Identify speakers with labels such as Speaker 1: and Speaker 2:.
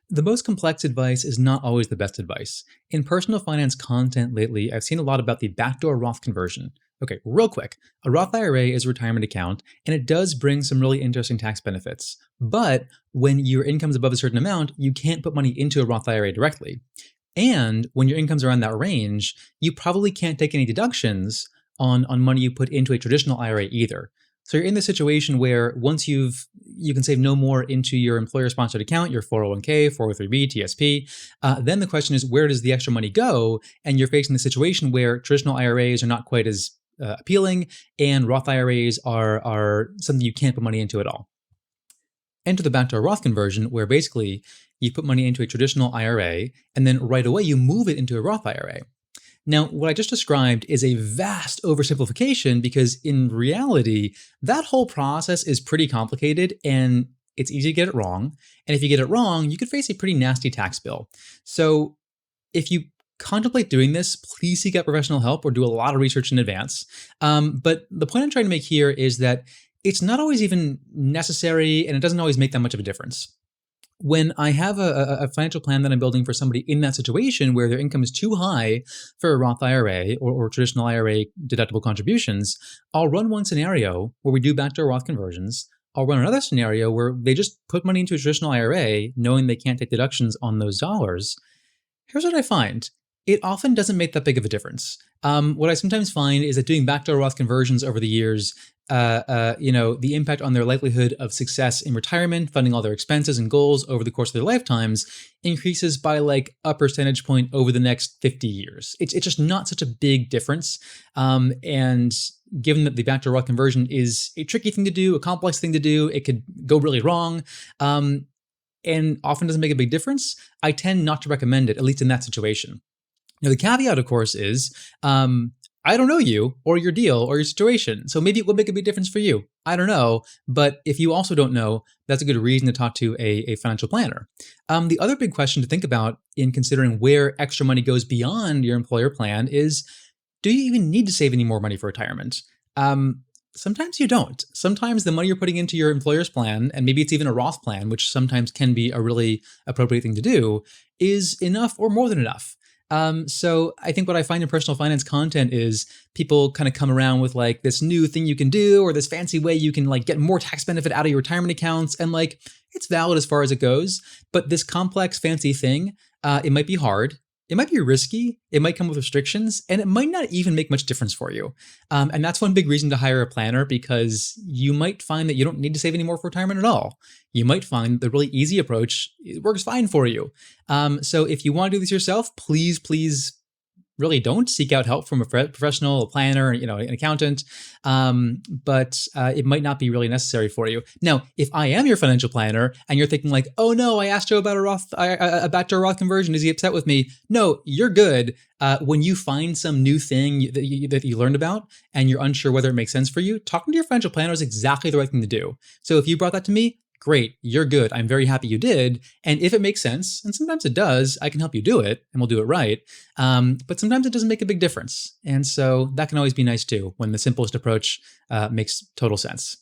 Speaker 1: The most complex advice is not always the best advice. In personal finance content lately, I've seen a lot about the backdoor Roth conversion. Okay, real quick. A Roth IRA is a retirement account, and it does bring some really interesting tax benefits. But when your income's above a certain amount, you can't put money into a Roth IRA directly. And when your income's around that range, you probably can't take any deductions on money you put into a traditional IRA either. So you're in the situation where once you can save no more into your employer-sponsored account, your 401k, 403b, TSP. Then the question is, where does the extra money go? And you're facing the situation where traditional IRAs are not quite as appealing, and Roth IRAs are something you can't put money into at all. Enter the backdoor Roth conversion, where basically you put money into a traditional IRA, and then right away you move it into a Roth IRA. Now, what I just described is a vast oversimplification because in reality, that whole process is pretty complicated and it's easy to get it wrong. And if you get it wrong, you could face a pretty nasty tax bill. So if you contemplate doing this, please seek out professional help or do a lot of research in advance. But the point I'm trying to make here is that it's not always even necessary and it doesn't always make that much of a difference. When I have a financial plan that I'm building for somebody in that situation where their income is too high for a Roth IRA or traditional IRA deductible contributions, I'll run one scenario where we do backdoor Roth conversions. I'll run another scenario where they just put money into a traditional IRA knowing they can't take deductions on those dollars. Here's what I find. It often doesn't make that big of a difference. What I sometimes find is that doing backdoor Roth conversions over the years, the impact on their likelihood of success in retirement, funding all their expenses and goals over the course of their lifetimes increases by like a percentage point over the next 50 years. It's just not such a big difference. And given that the backdoor Roth conversion is a tricky thing to do, a complex thing to do, it could go really wrong. And often doesn't make a big difference. I tend not to recommend it, at least in that situation. Now, the caveat, of course, is I don't know you or your deal or your situation, so maybe it will make a big difference for you. I don't know, but if you also don't know, that's a good reason to talk to a financial planner. The other big question to think about in considering where extra money goes beyond your employer plan is, do you even need to save any more money for retirement? Sometimes you don't. Sometimes the money you're putting into your employer's plan, and maybe it's even a Roth plan, which sometimes can be a really appropriate thing to do, is enough or more than enough. So I think what I find in personal finance content is people kind of come around with like this new thing you can do or this fancy way you can like get more tax benefit out of your retirement accounts. And like, it's valid as far as it goes, but this complex fancy thing, it might be hard. It might be risky, it might come with restrictions, and it might not even make much difference for you. And that's one big reason to hire a planner, because you might find that you don't need to save any more for retirement at all. You might find the really easy approach works fine for you. So if you want to do this yourself, please really don't seek out help from a professional, a planner, an accountant. But it might not be really necessary for you. Now, if I am your financial planner and you're thinking like, oh no, I asked Joe about a backdoor Roth conversion, is he upset with me? No, you're good. When you find some new thing that you learned about and you're unsure whether it makes sense for you, talking to your financial planner is exactly the right thing to do. So if you brought that to me, great, you're good. I'm very happy you did. And if it makes sense, and sometimes it does, I can help you do it and we'll do it right. But sometimes it doesn't make a big difference. And so that can always be nice too, when the simplest approach makes total sense.